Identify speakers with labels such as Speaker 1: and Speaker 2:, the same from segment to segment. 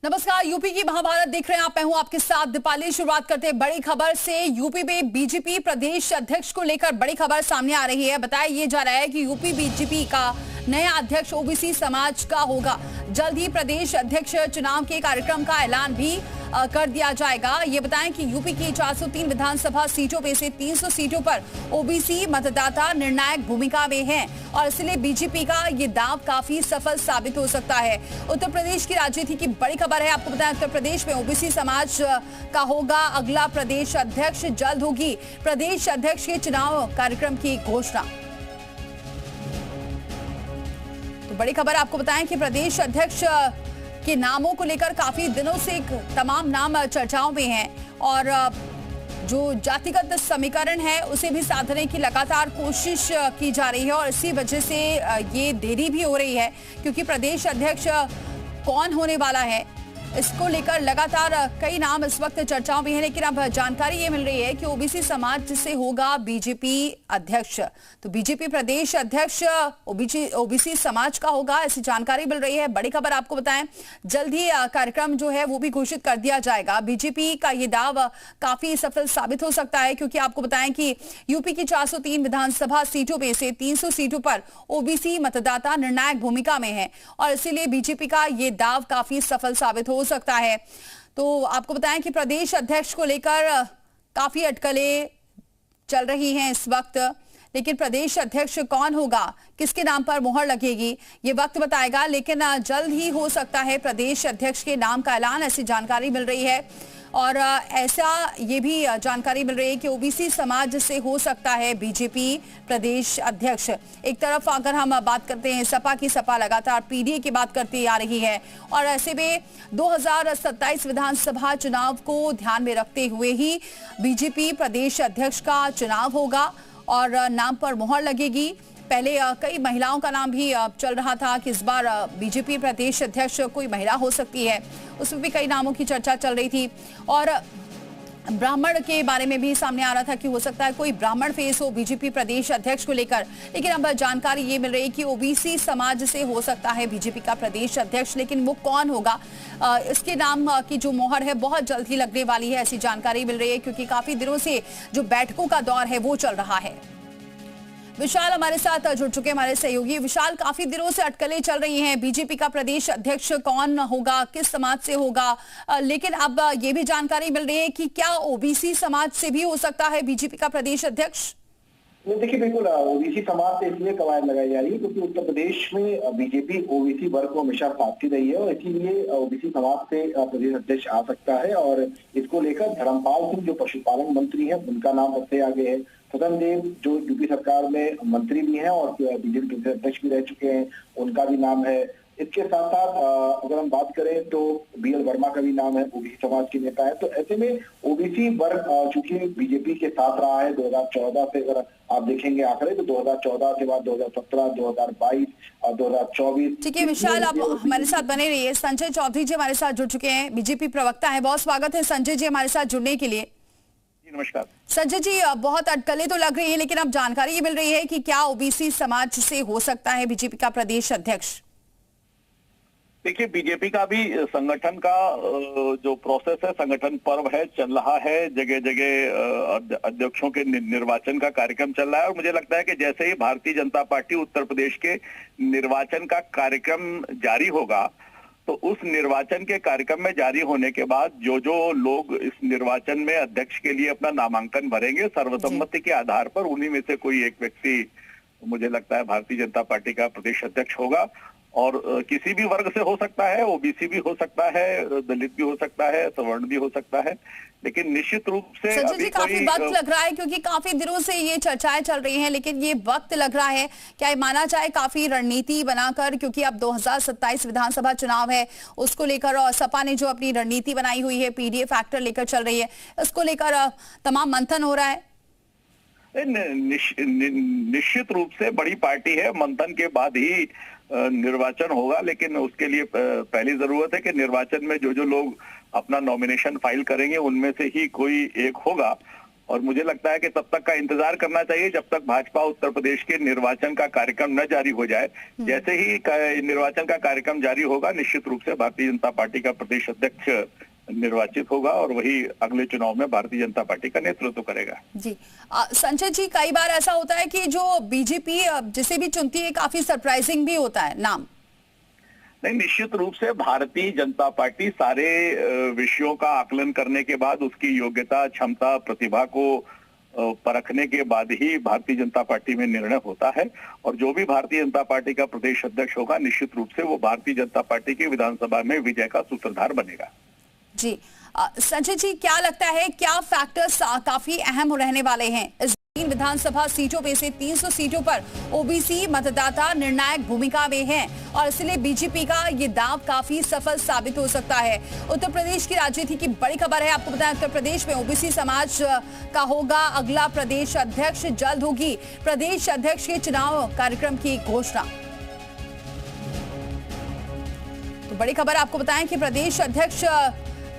Speaker 1: नमस्कार। यूपी की महाभारत देख रहे हैं आप। मैं हूं आपके साथ दीपाली। शुरुआत करते हैं बड़ी खबर से। यूपी में बीजेपी प्रदेश अध्यक्ष को लेकर बड़ी खबर सामने आ रही है। बताया ये जा रहा है कि यूपी बीजेपी का नया अध्यक्ष ओबीसी समाज का होगा। जल्द ही प्रदेश अध्यक्ष चुनाव के कार्यक्रम का ऐलान भी कर दिया जाएगा। ये बताएं कि यूपी की 403 विधानसभा सीटों में से 300 सीटों पर ओबीसी मतदाता निर्णायक भूमिका में हैं और इसलिए बीजेपी का ये दांव काफी सफल साबित हो सकता है। उत्तर प्रदेश की राजनीति की बड़ी खबर है। आपको बताएं उत्तर प्रदेश में ओबीसी समाज का होगा अगला प्रदेश अध्यक्ष। जल्द होगी प्रदेश अध्यक्ष के चुनाव कार्यक्रम की घोषणा। तो बड़ी खबर आपको बताएं कि प्रदेश अध्यक्ष के नामों को लेकर काफी दिनों से तमाम नाम चर्चाओं में हैं और जो जातिगत समीकरण है उसे भी साधने की लगातार कोशिश की जा रही है और इसी वजह से ये देरी भी हो रही है क्योंकि प्रदेश अध्यक्ष कौन होने वाला है इसको लेकर लगातार कई नाम इस वक्त चर्चाओं में हैं। लेकिन अब जानकारी ये मिल रही है कि ओबीसी समाज से होगा बीजेपी अध्यक्ष। तो बीजेपी प्रदेश अध्यक्ष ओबीसी समाज का होगा, ऐसी जानकारी मिल रही है। बड़ी खबर आपको बताएं, जल्द ही कार्यक्रम जो है वो भी घोषित कर दिया जाएगा। बीजेपी का ये दाव काफी सफल साबित हो सकता है क्योंकि आपको बताएं कि यूपी की 403 विधानसभा सीटों में से 300 सीटों पर ओबीसी मतदाता निर्णायक भूमिका में है और इसीलिए बीजेपी का ये दाव काफी सफल साबित हो सकता है। तो आपको बताएं कि प्रदेश अध्यक्ष को लेकर काफी अटकलें चल रही हैं इस वक्त, लेकिन प्रदेश अध्यक्ष कौन होगा, किसके नाम पर मोहर लगेगी, ये वक्त बताएगा। लेकिन जल्द ही हो सकता है प्रदेश अध्यक्ष के नाम का ऐलान, ऐसी जानकारी मिल रही है। और ऐसा ये भी जानकारी मिल रही है कि ओबीसी समाज से हो सकता है बीजेपी प्रदेश अध्यक्ष। एक तरफ अगर हम बात करते हैं सपा की, सपा लगातार पीडीए की बात करती आ रही है और ऐसे में 2027 विधानसभा चुनाव को ध्यान में रखते हुए ही बीजेपी प्रदेश अध्यक्ष का चुनाव होगा और नाम पर मोहर लगेगी। पहले कई महिलाओं का नाम भी चल रहा था कि इस बार बीजेपी प्रदेश अध्यक्ष कोई महिला हो सकती है, उसमें भी कई नामों की चर्चा चल रही थी। और ब्राह्मण के बारे में भी सामने आ रहा था कि हो सकता है कोई ब्राह्मण फेस हो बीजेपी प्रदेश अध्यक्ष को लेकर। लेकिन अब जानकारी ये मिल रही है कि ओबीसी समाज से हो सकता है बीजेपी का प्रदेश अध्यक्ष, लेकिन वो कौन होगा इसके नाम की जो मोहर है बहुत जल्द ही लगने वाली है, ऐसी जानकारी मिल रही है क्योंकि काफी दिनों से जो बैठकों का दौर है वो चल रहा है। विशाल हमारे साथ जुड़ चुके हमारे सहयोगी। विशाल, काफी दिनों से अटकलें चल रही हैं, बीजेपी का प्रदेश अध्यक्ष कौन होगा, किस समाज से होगा, लेकिन अब ये भी जानकारी मिल रही है कि क्या ओबीसी समाज से भी हो सकता है बीजेपी का प्रदेश अध्यक्ष?
Speaker 2: देखिए, बिल्कुल ओबीसी समाज से इसलिए कवायद लगाई जा रही है क्योंकि उत्तर प्रदेश में बीजेपी ओबीसी वर्ग को हमेशा साथी रही है और इसीलिए ओबीसी समाज से प्रदेश अध्यक्ष आ सकता है। और इसको लेकर धर्मपाल सिंह जो पशुपालन मंत्री हैं उनका नाम सबसे आगे है। सदन देव जो यूपी सरकार में मंत्री भी हैं और बीजेपी प्रदेश अध्यक्ष भी रह चुके हैं, उनका भी नाम है। इसके साथ साथ अगर हम बात करें तो बीएल वर्मा का भी नाम है, ओबीसी समाज के नेता है। तो ऐसे में ओबीसी वर्ग चूंकि बीजेपी के साथ रहा है 2014 से, अगर आप देखेंगे आंकड़े तो 2014 के बाद 2017, 2022 और 2024।
Speaker 1: ठीक है विशाल, आप हमारे साथ बने रहिए। संजय चौधरी जी हमारे साथ जुड़ चुके हैं, बीजेपी प्रवक्ता है। बहुत स्वागत है संजय जी हमारे साथ जुड़ने के लिए।
Speaker 2: नमस्कार
Speaker 1: संजय जी, बहुत अटकलें तो लग रही है लेकिन अब जानकारी ये मिल रही है कि क्या ओबीसी समाज से हो सकता है बीजेपी का प्रदेश अध्यक्ष?
Speaker 3: देखिए, बीजेपी का भी संगठन का जो प्रोसेस है, संगठन पर्व है, चल रहा है। जगह जगह अध्यक्षों के निर्वाचन का कार्यक्रम चल रहा है और मुझे लगता है कि जैसे ही भारतीय जनता पार्टी उत्तर प्रदेश के निर्वाचन का कार्यक्रम जारी होगा तो उस निर्वाचन के कार्यक्रम में जारी होने के बाद जो जो लोग इस निर्वाचन में अध्यक्ष के लिए अपना नामांकन भरेंगे सर्वसम्मति के आधार पर उन्हीं में से कोई एक व्यक्ति मुझे लगता है भारतीय जनता पार्टी का प्रदेश अध्यक्ष होगा। और किसी भी वर्ग से हो सकता है, ओबीसी भी हो सकता है, दलित भी हो सकता है, सवर्ण भी हो सकता है, लेकिन निश्चित रूप से
Speaker 1: संजय जी काफी वक्त लग रहा है क्योंकि काफी दिनों से ये चर्चाएं चल रही हैं, लेकिन ये वक्त लग रहा है। क्या ये माना जाए काफी रणनीति बनाकर, क्योंकि अब 2027 विधानसभा चुनाव है उसको लेकर और सपा ने जो अपनी रणनीति बनाई हुई है, पीडीए फैक्टर लेकर चल रही है, इसको लेकर तमाम मंथन हो रहा है।
Speaker 3: निश्चित रूप से बड़ी पार्टी है, मंथन के बाद ही निर्वाचन होगा, लेकिन उसके लिए पहली जरूरत है कि निर्वाचन में जो जो लोग अपना नॉमिनेशन फाइल करेंगे उनमें से ही कोई एक होगा। और मुझे लगता है कि तब तक का इंतजार करना चाहिए जब तक भाजपा उत्तर प्रदेश के निर्वाचन का कार्यक्रम न जारी हो जाए। जैसे ही निर्वाचन का कार्यक्रम जारी होगा, निश्चित रूप से भारतीय जनता पार्टी का प्रदेश अध्यक्ष निर्वाचित होगा और वही अगले चुनाव में भारतीय जनता पार्टी का नेतृत्व करेगा।
Speaker 1: जी संजय जी, कई बार ऐसा होता है कि जो बीजेपी जिसे भी चुनती है काफी सरप्राइजिंग भी होता है नाम।
Speaker 3: नहीं, निश्चित रूप से भारतीय जनता पार्टी सारे विषयों का आकलन करने के बाद, उसकी योग्यता, क्षमता, प्रतिभा को परखने के बाद ही भारतीय जनता पार्टी में निर्णय होता है। और जो भी भारतीय जनता पार्टी का प्रदेश अध्यक्ष होगा, निश्चित रूप से वो भारतीय जनता पार्टी की विधानसभा में विजय का सूत्रधार बनेगा।
Speaker 1: जी संजय जी, क्या लगता है क्या फैक्टर्स काफी अहम रहने वाले हैं? इस 3 विधानसभा सीटों में से 300 सीटों पर ओबीसी मतदाता निर्णायक भूमिका में हैं और इसलिए बीजेपी का ये दांव काफी सफल साबित हो सकता है। उत्तर प्रदेश की राजनीति की बड़ी खबर है, आपको बताएं उत्तर प्रदेश में ओबीसी समाज का होगा अगला प्रदेश अध्यक्ष। जल्द होगी प्रदेश अध्यक्ष के चुनाव कार्यक्रम की घोषणा। तो बड़ी खबर आपको बताएं कि प्रदेश अध्यक्ष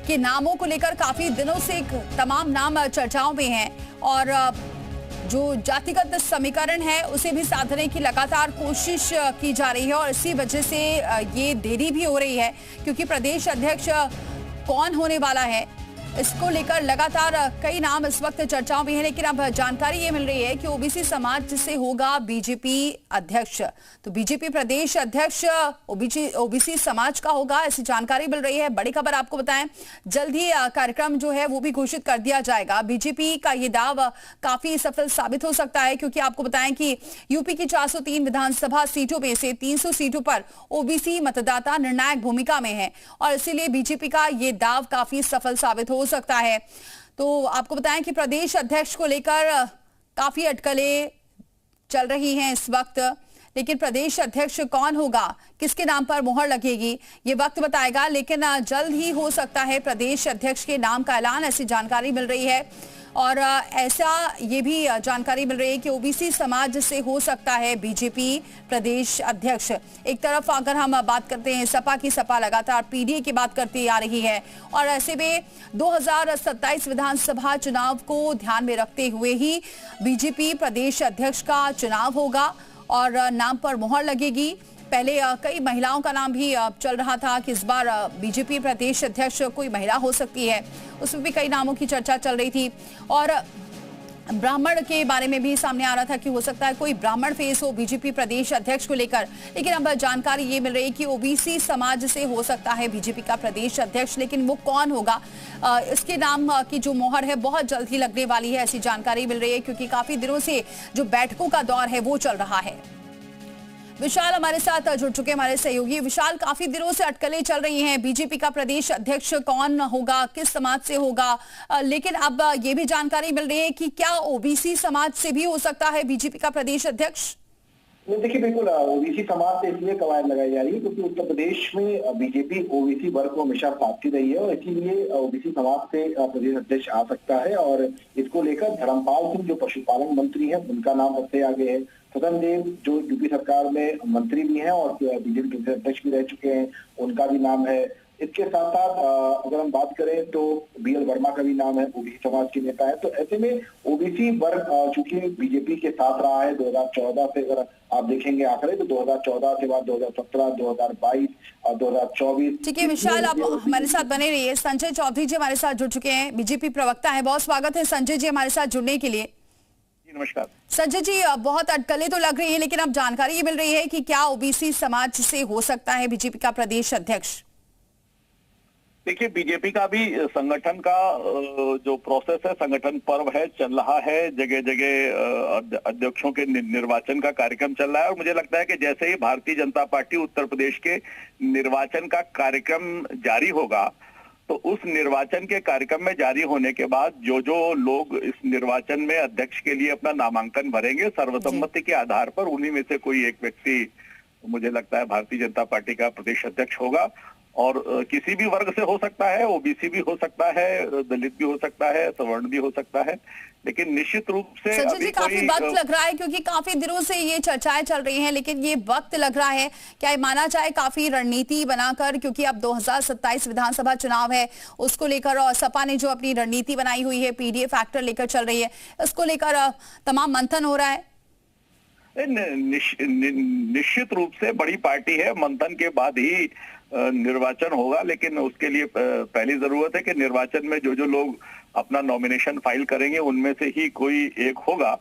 Speaker 1: के नामों को लेकर काफी दिनों से तमाम नाम चर्चाओं में हैं और जो जातिगत समीकरण है उसे भी साधने की लगातार कोशिश की जा रही है और इसी वजह से ये देरी भी हो रही है क्योंकि प्रदेश अध्यक्ष कौन होने वाला है इसको लेकर लगातार कई नाम इस वक्त चर्चाओं में हैं। लेकिन अब जानकारी ये मिल रही है कि ओबीसी समाज से होगा बीजेपी अध्यक्ष। तो बीजेपी प्रदेश अध्यक्ष ओबीसी समाज का होगा, ऐसी जानकारी मिल रही है। बड़ी खबर आपको बताएं, जल्द ही कार्यक्रम जो है वो भी घोषित कर दिया जाएगा। बीजेपी का ये दाव काफी सफल साबित हो सकता है क्योंकि आपको बताएं कि यूपी की 403 विधानसभा सीटों में से 300 सीटों पर ओबीसी मतदाता निर्णायक भूमिका में है और इसीलिए बीजेपी का ये दाव काफी सफल साबित हो सकता है। तो आपको बताएं कि प्रदेश अध्यक्ष को लेकर काफी अटकलें चल रही हैं इस वक्त, लेकिन प्रदेश अध्यक्ष कौन होगा, किसके नाम पर मोहर लगेगी, ये वक्त बताएगा। लेकिन जल्द ही हो सकता है प्रदेश अध्यक्ष के नाम का ऐलान, ऐसी जानकारी मिल रही है। और ऐसा ये भी जानकारी मिल रही है कि ओबीसी समाज से हो सकता है बीजेपी प्रदेश अध्यक्ष। एक तरफ अगर हम बात करते हैं सपा की, सपा लगातार पीडीए की बात करती आ रही है और ऐसे में 2027 विधानसभा चुनाव को ध्यान में रखते हुए ही बीजेपी प्रदेश अध्यक्ष का चुनाव होगा और नाम पर मोहर लगेगी। पहले कई महिलाओं का नाम भी चल रहा था कि इस बार बीजेपी प्रदेश अध्यक्ष कोई महिला हो सकती है, उसमें भी कई नामों की चर्चा चल रही थी। और ब्राह्मण के बारे में भी सामने आ रहा था कि हो सकता है कोई ब्राह्मण फेस हो बीजेपी प्रदेश अध्यक्ष को लेकर। लेकिन अब जानकारी ये मिल रही है कि ओबीसी समाज से हो सकता है बीजेपी का प्रदेश अध्यक्ष, लेकिन वो कौन होगा इसके नाम की जो मोहर है बहुत जल्द ही लगने वाली है, ऐसी जानकारी मिल रही है क्योंकि काफी दिनों से जो बैठकों का दौर है वो चल रहा है। विशाल हमारे साथ जुड़ चुके हमारे सहयोगी। विशाल, काफी दिनों से अटकलें चल रही हैं, बीजेपी का प्रदेश अध्यक्ष कौन होगा, किस समाज से होगा, लेकिन अब ये भी जानकारी मिल रही है कि क्या ओबीसी समाज से भी हो सकता है बीजेपी का प्रदेश अध्यक्ष?
Speaker 2: देखिए, बिल्कुल ओबीसी समाज से इसलिए कवायद लगाई जा रही है क्योंकि उत्तर प्रदेश में बीजेपी ओबीसी वर्ग को हमेशा साथी रही है और इसीलिए ओबीसी समाज से प्रदेश अध्यक्ष आ सकता है। और इसको लेकर धर्मपाल सिंह जो पशुपालन मंत्री हैं उनका नाम सबसे आगे है। सदन देव जो यूपी सरकार में मंत्री भी हैं और बीजेपी प्रदेश अध्यक्ष भी रह चुके हैं, उनका भी नाम है। इसके साथ साथ अगर हम बात करें तो बीएल वर्मा का भी नाम है, ओबीसी समाज के नेता है। तो ऐसे में ओबीसी वर्ग चूंकि बीजेपी के साथ रहा है 2014 से, अगर आप देखेंगे आंकड़े तो 2014 के बाद 2017, 2022 और 2024।
Speaker 1: ठीक है विशाल, आप हमारे साथ बने रहिए। संजय चौधरी जी हमारे साथ जुड़ चुके हैं, बीजेपी प्रवक्ता है। बहुत स्वागत है संजय जी हमारे साथ जुड़ने के लिए।
Speaker 3: नमस्कार
Speaker 1: संजय जी, बहुत अटकलें तो लग रही है लेकिन अब जानकारी ये मिल रही है कि क्या ओबीसी समाज से हो सकता है बीजेपी का प्रदेश अध्यक्ष?
Speaker 3: देखिए, बीजेपी का भी संगठन का जो प्रोसेस है, संगठन पर्व है, चल रहा है। जगह जगह अध्यक्षों के निर्वाचन का कार्यक्रम चल रहा है और मुझे लगता है कि जैसे ही भारतीय जनता पार्टी उत्तर प्रदेश के निर्वाचन का कार्यक्रम जारी होगा तो उस निर्वाचन के कार्यक्रम में जारी होने के बाद जो जो लोग इस निर्वाचन में अध्यक्ष के लिए अपना नामांकन भरेंगे, सर्वसम्मति के आधार पर उन्हीं में से कोई एक व्यक्ति मुझे लगता है भारतीय जनता पार्टी का प्रदेश अध्यक्ष होगा। और किसी भी वर्ग से हो सकता है, ओबीसी भी हो सकता है, दलित भी हो सकता है, सवर्ण भी हो सकता है, लेकिन निश्चित रूप से
Speaker 1: संजय जी काफी वक्त लग रहा है क्योंकि काफी दिनों से ये चर्चाएं चल रही हैं, लेकिन ये वक्त लग रहा है, क्या ये माना जाए काफी रणनीति बनाकर, क्योंकि अब 2027 विधानसभा चुनाव है उसको लेकर, और सपा ने जो अपनी रणनीति बनाई हुई है, पीडीए फैक्टर लेकर चल रही है, इसको लेकर तमाम मंथन हो रहा है।
Speaker 3: निश्चित रूप से बड़ी पार्टी है, मंथन के बाद ही निर्वाचन होगा, लेकिन उसके लिए पहली जरूरत है कि निर्वाचन में जो जो लोग अपना नॉमिनेशन फाइल करेंगे उनमें से ही कोई एक होगा,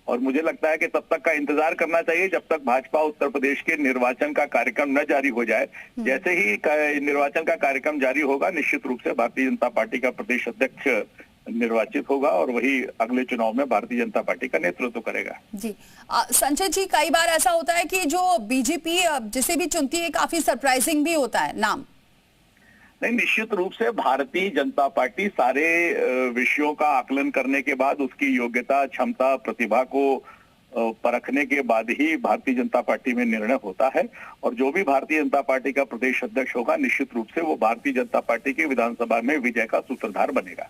Speaker 3: और मुझे लगता है कि तब तक का इंतजार करना चाहिए जब तक भाजपा उत्तर प्रदेश के निर्वाचन का कार्यक्रम न जारी हो जाए। जैसे ही निर्वाचन का कार्यक्रम जारी होगा, निश्चित रूप से भारतीय जनता पार्टी का प्रदेश अध्यक्ष निर्वाचित होगा और वही अगले चुनाव में भारतीय जनता पार्टी का नेतृत्व करेगा।
Speaker 1: जी संजय जी, कई बार ऐसा होता है कि जो बीजेपी जिसे भी चुनती है काफी सरप्राइजिंग भी होता है नाम।
Speaker 3: नहीं, निश्चित रूप से भारतीय जनता पार्टी सारे विषयों का आकलन करने के बाद, उसकी योग्यता, क्षमता, प्रतिभा को परखने के बाद ही भारतीय जनता पार्टी में निर्णय होता है, और जो भी भारतीय जनता पार्टी का प्रदेश अध्यक्ष होगा निश्चित रूप से वो भारतीय जनता पार्टी की विधानसभा में विजय का सूत्रधार बनेगा।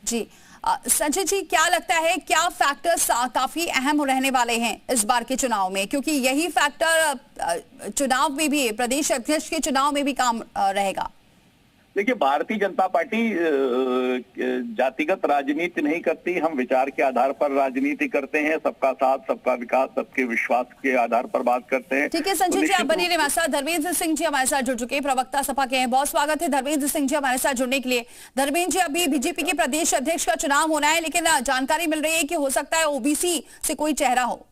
Speaker 1: जी संजय जी, क्या लगता है क्या फैक्टर्स काफी अहम रहने वाले हैं इस बार के चुनाव में, क्योंकि यही फैक्टर चुनाव में भी, प्रदेश अध्यक्ष के चुनाव में भी काम रहेगा।
Speaker 3: देखिए, भारतीय जनता पार्टी जातिगत राजनीति नहीं करती, हम विचार के आधार पर राजनीति करते हैं, सबका साथ, सबका विकास, सबके विश्वास के आधार पर बात करते हैं।
Speaker 1: ठीक है संजय जी, आप बने रहिए हमारे साथ। धर्मेंद्र सिंह जी हमारे साथ जुड़ चुके हैं, प्रवक्ता सपा के हैं। बहुत स्वागत है धर्मेंद्र सिंह जी हमारे साथ जुड़ने के लिए। धर्मेंद्र जी, अभी बीजेपी के प्रदेश अध्यक्ष का चुनाव होना है, लेकिन जानकारी मिल रही है कि हो सकता है ओबीसी से कोई चेहरा हो।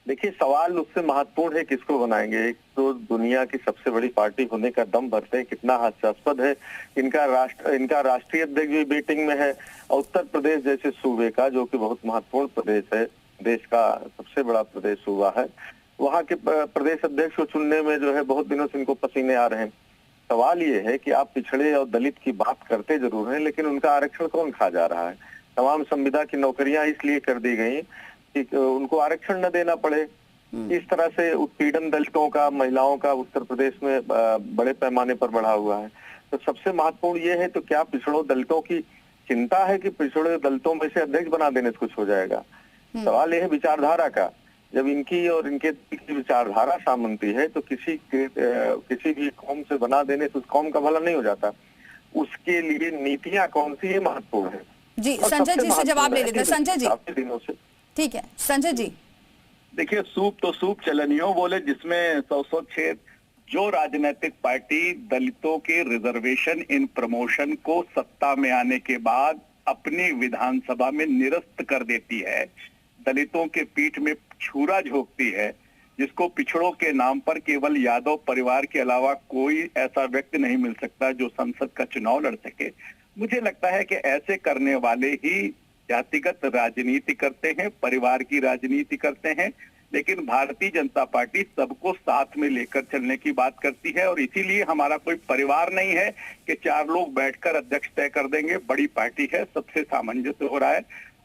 Speaker 4: देखिए, सवाल उससे महत्वपूर्ण है किसको बनाएंगे। एक तो दुनिया की सबसे बड़ी पार्टी होने का दम भरते हैं, कितना हास्यास्पद है। इनका राष्ट्रीय अध्यक्ष भी वेटिंग में है, और उत्तर प्रदेश जैसे सूबे का, जो कि बहुत महत्वपूर्ण प्रदेश है, देश का सबसे बड़ा प्रदेश सूबा है, वहाँ के प्रदेश अध्यक्ष को चुनने में जो है बहुत दिनों से इनको पसीने आ रहे हैं। सवाल ये है कि आप पिछड़े और दलित की बात करते जरूर हैं, लेकिन उनका आरक्षण कौन खा जा रहा है। तमाम संविदा की नौकरियां इसलिए कर दी गई कि उनको आरक्षण न देना पड़े। इस तरह से उत्पीड़न दलितों का, महिलाओं का उत्तर प्रदेश में बड़े पैमाने पर बढ़ा हुआ है। तो सबसे महत्वपूर्ण ये है, तो क्या पिछड़ों दलितों की चिंता है कि पिछड़े दलितों में से अध्यक्ष बना देने से कुछ हो जाएगा। सवाल यह है विचारधारा का। जब इनकी और इनके विचारधारा सामंती है, तो किसी भी कौम से बना देने से उस कौम का भला नहीं हो जाता। उसके लिए नीतियां कौन सी है महत्वपूर्ण है।
Speaker 1: जी संजय जी से जवाब ले लेते हैं। संजय जी,
Speaker 4: दिनों से
Speaker 1: ठीक है संजय जी।
Speaker 3: देखिए, सूप तो सूप चलनियों बोले, जिसमें 100 छेद। जो राजनीतिक पार्टी दलितों के रिजर्वेशन इन प्रमोशन को सत्ता में आने के बाद अपनी विधानसभा में निरस्त कर देती है, दलितों के पीठ में छुरा झोंकती है, जिसको पिछड़ों के नाम पर केवल यादव परिवार के अलावा कोई ऐसा व्यक्ति नहीं मिल सकता जो संसद का चुनाव लड़ सके, मुझे लगता है कि ऐसे करने वाले ही जातिगत राजनीति करते हैं, परिवार की राजनीति करते हैं। लेकिन भारतीय जनता पार्टी सबको साथ में लेकर चलने की बात करती है, और इसीलिए हमारा कोई परिवार नहीं है कि 4 लोग बैठकर अध्यक्ष तय कर देंगे। बड़ी पार्टी है, सबसे सामंजस्य हो रहा है,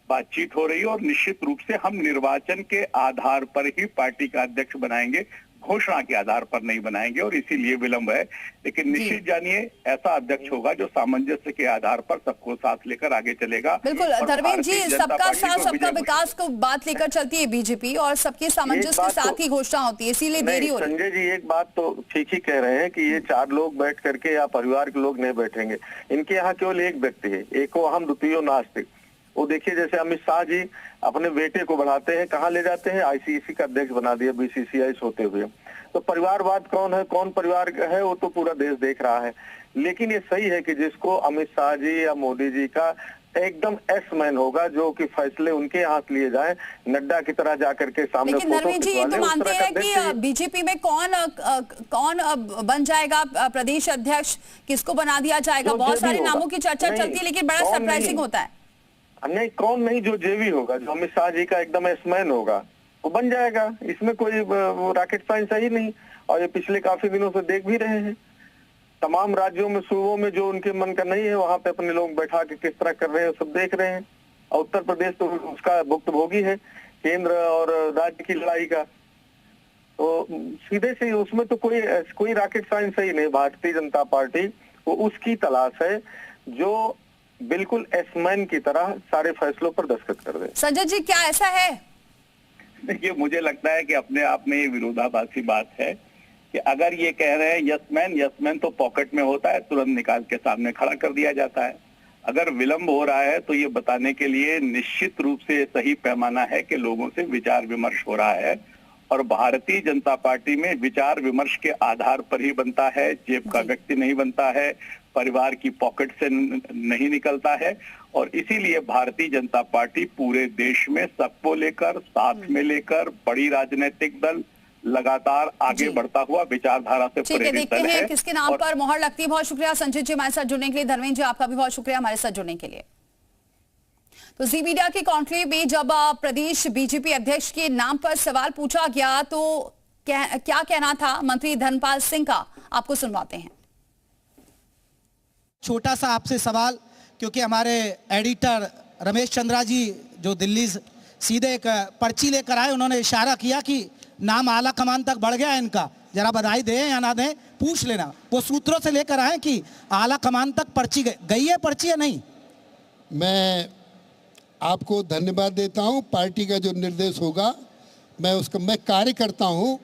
Speaker 3: बातचीत हो रही है, और निश्चित रूप से हम निर्वाचन के आधार पर ही पार्टी का अध्यक्ष बनाएंगे, घोषणा के आधार पर नहीं बनाएंगे, और इसीलिए विलंब है। लेकिन निश्चित जानिए, ऐसा अध्यक्ष होगा जो सामंजस्य के आधार पर सबको साथ लेकर आगे चलेगा।
Speaker 1: बिल्कुल धर्मेंद्र जी, सबका साथ सबका विकास को बात लेकर चलती है बीजेपी, और सबके सामंजस्य के साथ ही घोषणा होती है, इसीलिए देरी हो रही है।
Speaker 4: संजय जी, एक बात तो ठीक ही कह रहे हैं कि ये 4 लोग बैठ करके या परिवार के लोग नहीं बैठेंगे। इनके यहाँ केवल एक व्यक्ति है, एको अहम द्वितीयो नास्ति। वो देखिए, जैसे अमित शाह जी अपने बेटे को बढ़ाते हैं, कहाँ ले जाते हैं, आईसीसी का अध्यक्ष बना दिया बीसीसीआई होते हुए। तो परिवारवाद कौन है, कौन परिवार है, वो तो पूरा देश देख रहा है। लेकिन ये सही है कि जिसको अमित शाह जी या मोदी जी का एकदम एस मैन होगा, जो कि फैसले उनके हाथ लिए जाए, नड्डा की तरह जाकर के सामने।
Speaker 1: लेकिन धर्मेंद्र जी, ये तो मानते हैं कि बीजेपी में कौन बन जाएगा प्रदेश अध्यक्ष, किसको बना दिया जाएगा, बहुत सारे नामों की चर्चा चलती है, लेकिन बड़ा सरप्राइजिंग होता है।
Speaker 4: नहीं, कौन नहीं, जो जेवी होगा, जो अमित शाह जी का एकदम एसमैन होगा, वो बन जाएगा। इसमें कोई रॉकेट साइंस है ही नहीं, और ये पिछले काफी दिनों से देख भी रहे हैं। तमाम राज्यों में, सूबों में जो उनके मन का नहीं है, वहां पे अपने लोग बैठा के किस तरह कर रहे हैं, सब देख रहे हैं। और उत्तर प्रदेश तो उसका भुक्तभोगी है, केंद्र और राज्य की लड़ाई का। सीधे से उसमें तो कोई रॉकेट साइंस है ही नहीं। भारतीय जनता पार्टी वो उसकी तलाश है जो बिल्कुल एसमैन की तरह सारे फैसलों पर दस्तखत कर दे।
Speaker 1: संजय जी, क्या ऐसा है?
Speaker 3: देखिए, मुझे लगता है कि अपने आप में ये विरोधाभासी बात है कि अगर ये कह रहे हैं यसमैन तो पॉकेट में होता है, तुरंत निकाल के सामने खड़ा कर दिया जाता है। अगर विलंब हो रहा है तो ये बताने के लिए निश्चित रूप से सही पैमाना है कि लोगों से विचार विमर्श हो रहा है, और भारतीय जनता पार्टी में विचार विमर्श के आधार पर ही बनता है। जेब का व्यक्ति नहीं बनता है, परिवार की पॉकेट से नहीं निकलता है, और इसीलिए भारतीय जनता पार्टी पूरे देश में सबको लेकर, साथ में लेकर, बड़ी राजनीतिक दल लगातार आगे बढ़ता हुआ विचारधारा से
Speaker 1: ठीक है, देखते हैं किसके नाम पर मोहर लगती है। बहुत शुक्रिया संजय जी हमारे साथ जुड़ने के लिए। धर्मेंद्र जी, आपका भी बहुत शुक्रिया हमारे साथ जुड़ने के लिए। तो जी मीडिया के कॉन्क्लेव में जब प्रदेश बीजेपी अध्यक्ष के नाम पर सवाल पूछा गया तो क्या कहना था मंत्री धर्मपाल सिंह का, आपको सुनवाते हैं।
Speaker 5: छोटा सा आपसे सवाल, क्योंकि हमारे एडिटर रमेश चंद्रा जी जो दिल्ली सीधे एक पर्ची लेकर आए, उन्होंने इशारा किया कि नाम आला कमान तक बढ़ गया है इनका, जरा बधाई दें या ना दें पूछ लेना। वो सूत्रों से लेकर आए कि आला कमान तक पर्ची गई है, पर्ची है नहीं।
Speaker 6: मैं आपको धन्यवाद देता हूं। पार्टी का जो निर्देश होगा मैं कार्य करता हूं।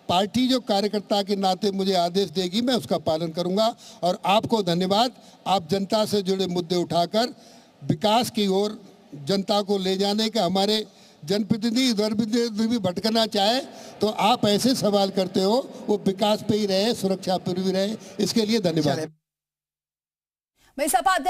Speaker 6: पार्टी जो कार्यकर्ता के नाते मुझे आदेश देगी मैं उसका पालन करूंगा। और आपको धन्यवाद, आप जनता से जुड़े मुद्दे उठाकर विकास की ओर जनता को ले जाने का, हमारे जनप्रतिनिधि इधर भी भटकना चाहे तो आप ऐसे सवाल करते हो, वो विकास पे ही रहे, सुरक्षा पर भी रहे, इसके लिए धन्यवाद।